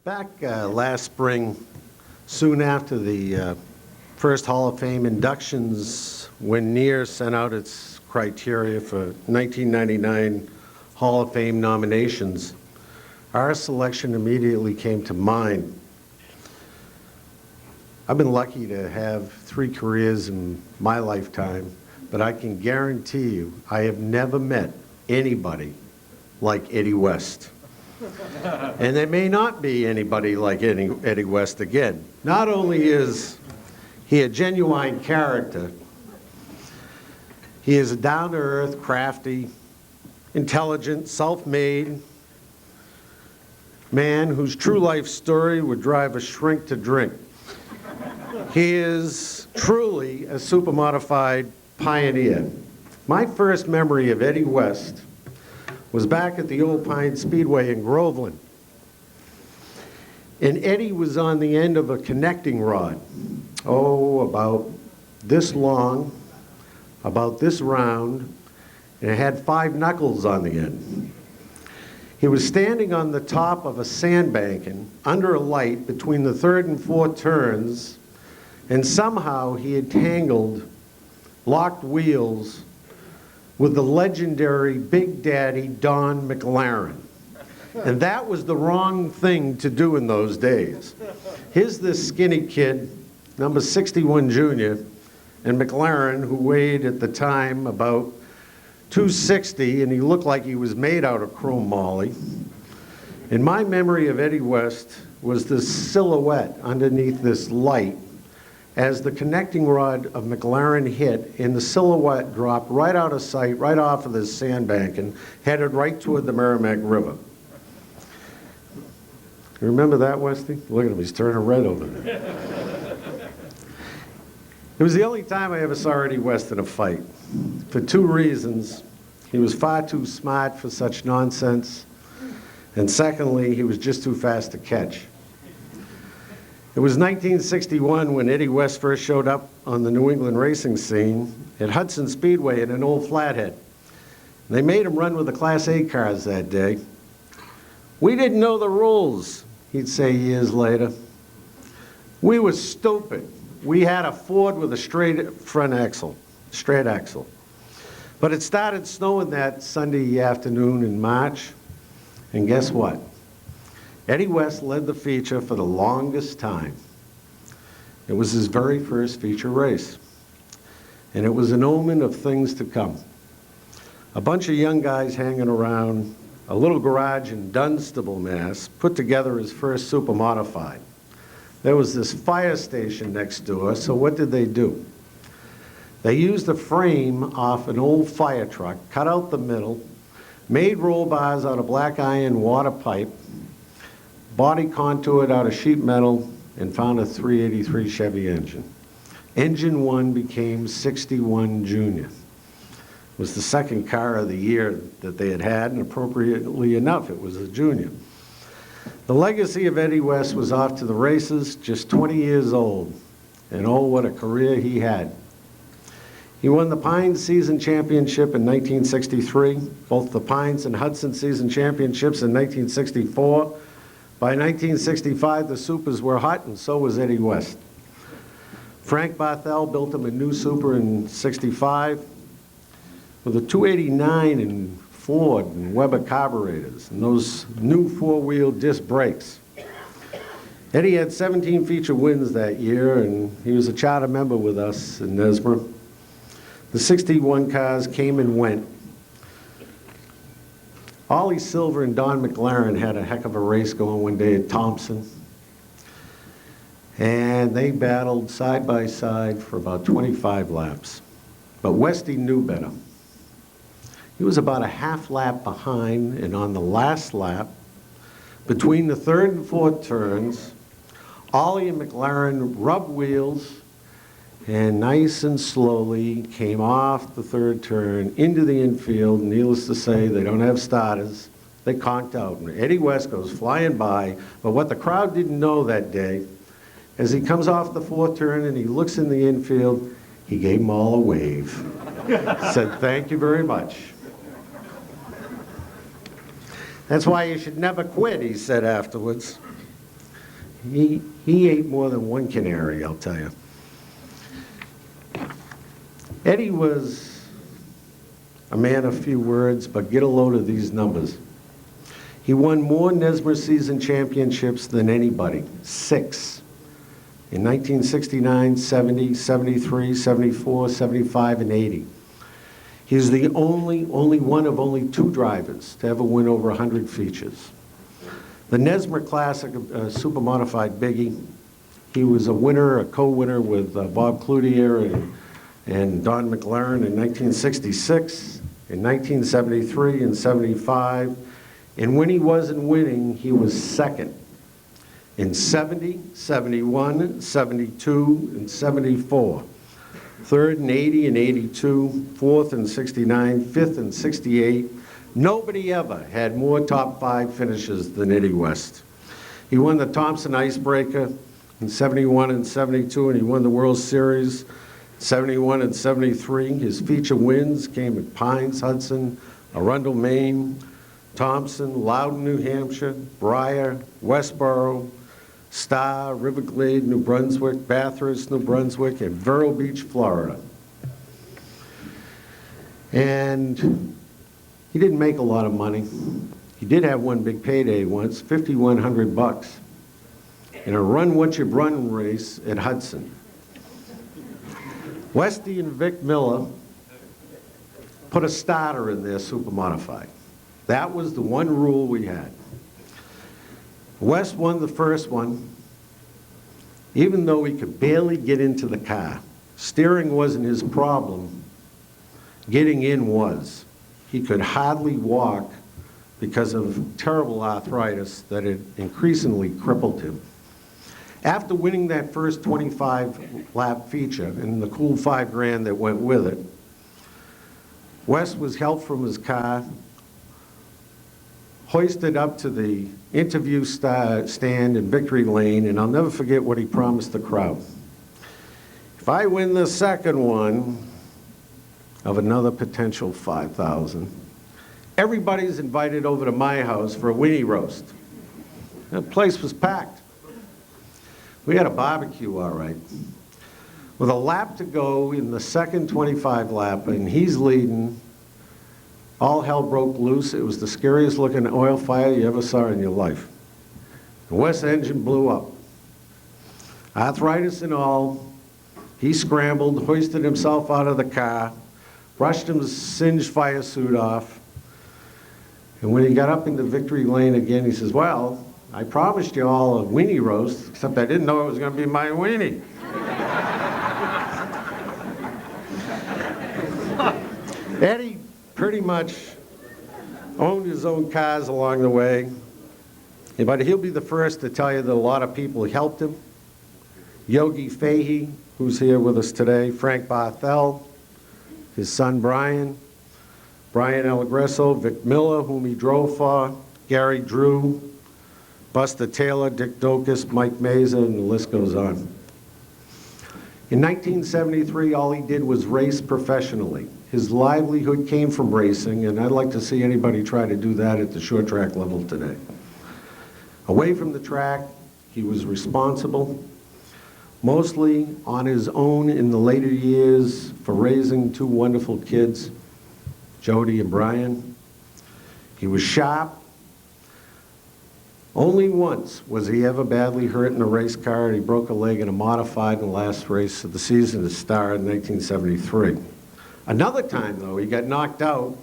Back last spring, soon after the first Hall of Fame inductions, when NEAR sent out its criteria for 1999 Hall of Fame nominations, our selection immediately came to mind. I've been lucky to have 3 careers in my lifetime, but I can guarantee you I have never met anybody like Eddie West. And there may not be anybody like Eddie West again. Not only is he a genuine character, he is a down-to-earth, crafty, intelligent, self-made man whose true life story would drive a shrink to drink. He is truly a super-modified pioneer. My first memory of Eddie West was back at the Old Pine Speedway in Groveland. And Eddie was on the end of a connecting rod, about this long, about this round, and it had 5 knuckles on the end. He was standing on the top of a sandbank under a light between the 3rd and 4th turns, and somehow he had tangled locked wheels with the legendary Big Daddy Don McLaren. And that was the wrong thing to do in those days. Here's this skinny kid, number 61 Junior, and McLaren, who weighed at the time about 260, and he looked like he was made out of chrome moly. And my memory of Eddie West was this silhouette underneath this light as the connecting rod of McLaren hit, and the silhouette dropped right out of sight, right off of this sandbank, and headed right toward the Merrimack River. You remember that, Westy? Look at him, he's turning red over there. It was the only time I ever saw Eddie West in a fight, for 2 reasons. He was far too smart for such nonsense, and secondly, he was just too fast to catch. It was 1961 when Eddie West first showed up on the New England racing scene at Hudson Speedway in an old flathead. They made him run with the Class A cars that day. "We didn't know the rules," he'd say years later. "We were stupid. We had a Ford with a straight front axle, straight axle." But it started snowing that Sunday afternoon in March, and guess what? Eddie West led the feature for the longest time. It was his very first feature race, and it was an omen of things to come. A bunch of young guys hanging around a little garage in Dunstable, Mass, put together his first super modified. There was this fire station next door, so what did they do? They used a frame off an old fire truck, cut out the middle, made roll bars out of black iron water pipe, body contoured out of sheet metal, and found a 383 Chevy engine. Engine 1 became 61 Junior. It was the second car of the year that they had, and appropriately enough, it was a Junior. The legacy of Eddie West was off to the races, just 20 years old, and oh, what a career he had. He won the Pines Season Championship in 1963, both the Pines and Hudson Season Championships in 1964. By 1965, the supers were hot, and so was Eddie West. Frank Barthel built him a new super in '65 with a 289 in Ford and Weber carburetors and those new 4-wheel disc brakes. Eddie had 17 feature wins that year, and he was a charter member with us in Nesborough. The 61 cars came and went. Ollie Silver and Don McLaren had a heck of a race going one day at Thompson. And they battled side by side for about 25 laps. But Westy knew better. He was about a half lap behind, and on the last lap, between the 3rd and 4th turns, Ollie and McLaren rubbed wheels and nice and slowly came off the 3rd turn into the infield. Needless to say, they don't have starters. They conked out, and Eddie West goes flying by. But what the crowd didn't know that day, as he comes off the 4th turn and he looks in the infield, he gave them all a wave. Said, "Thank you very much." That's why you should never quit, he said afterwards. He ate more than one canary, I'll tell you. Eddie was a man of few words, but get a load of these numbers. He won more NESMR season championships than anybody, 6. In 1969, 70, 73, 74, 75, and 80. He's the only one of only 2 drivers to ever win over 100 features. The NESMR Classic Super Modified Biggie, he was a winner, a co-winner with Bob Cloutier and Don McLaren in 1966, in 1973 and 75. And when he wasn't winning, he was second. In 70, 71, 72, and 74. Third in 80 and 82, fourth in 69, fifth in 68. Nobody ever had more top 5 finishes than Eddie West. He won the Thompson Icebreaker in 71 and 72, and he won the World Series 71 and 73. His feature wins came at Pines, Hudson, Arundel, Maine, Thompson, Loudon, New Hampshire, Briar, Westboro, Star, Riverglade, New Brunswick, Bathurst, New Brunswick, and Vero Beach, Florida. And he didn't make a lot of money. He did have one big payday once, $5,100, in a run what you run race at Hudson. Westy and Vic Miller put a starter in their super modified. That was the one rule we had. West won the first one, even though he could barely get into the car. Steering wasn't his problem. Getting in was. He could hardly walk because of terrible arthritis that had increasingly crippled him. After winning that first 25-lap feature and the cool $5,000 that went with it, West was helped from his car, hoisted up to the interview stand in Victory Lane, and I'll never forget what he promised the crowd. If I win the second one of another potential $5,000, everybody's invited over to my house for a weenie roast. The place was packed. We had a barbecue, all right. With a lap to go in the second 25 lap, and he's leading, all hell broke loose. It was the scariest looking oil fire you ever saw in your life. The West engine blew up. Arthritis and all, he scrambled, hoisted himself out of the car, brushed his singed fire suit off, and when he got up into Victory Lane again, he says, well, I promised you all a weenie roast, except I didn't know it was going to be my weenie. Eddie pretty much owned his own cars along the way, but he'll be the first to tell you that a lot of people helped him. Yogi Fahey, who's here with us today, Frank Barthel, his son Brian Allegresso, Vic Miller, whom he drove for, Gary Drew, Buster Taylor, Dick Dokas, Mike Meza, and the list goes on. In 1973, all he did was race professionally. His livelihood came from racing, and I'd like to see anybody try to do that at the short track level today. Away from the track, he was responsible, mostly on his own in the later years for raising 2 wonderful kids, Jody and Brian. He was sharp. Only once was he ever badly hurt in a race car, and he broke a leg in a modified in the last race of the season at Star in 1973. Another time, though, he got knocked out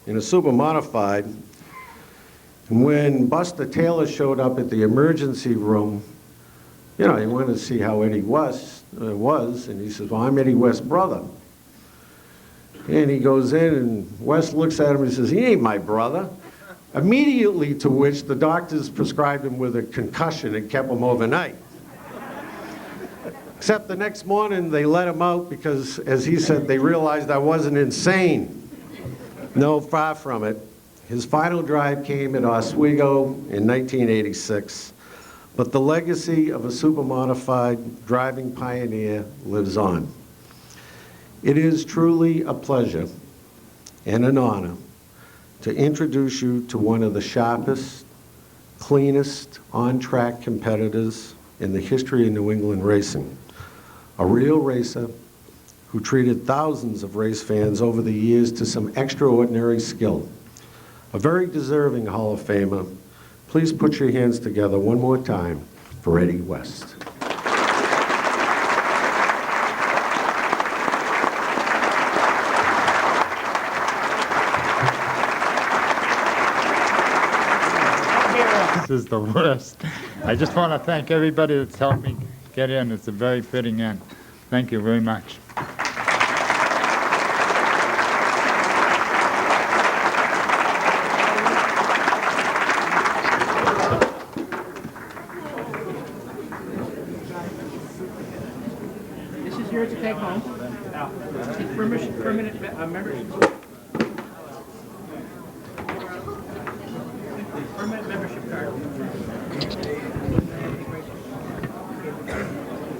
in a super modified, and when Buster Taylor showed up at the emergency room, you know, he wanted to see how Eddie was, and he says, well, I'm Eddie West's brother. And he goes in, and West looks at him and says, he ain't my brother. Immediately to which the doctors prescribed him with a concussion and kept him overnight. Except the next morning they let him out because, as he said, they realized I wasn't insane. No, far from it. His final drive came at Oswego in 1986. But the legacy of a super modified driving pioneer lives on. It is truly a pleasure and an honor to introduce you to one of the sharpest, cleanest on-track competitors in the history of New England racing. A real racer who treated thousands of race fans over the years to some extraordinary skill. A very deserving Hall of Famer. Please put your hands together one more time for Eddie West. This is the worst. I just want to thank everybody that's helped me get in. It's a very fitting end. Thank you very much. This is yours to take home. Permanent membership. Permanent membership card.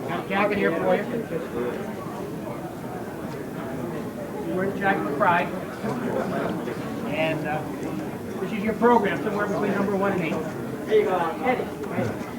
Got a jacket here for you. You wear the jacket with pride. And this is your program, somewhere between number 1 and 8. There you go, Eddie.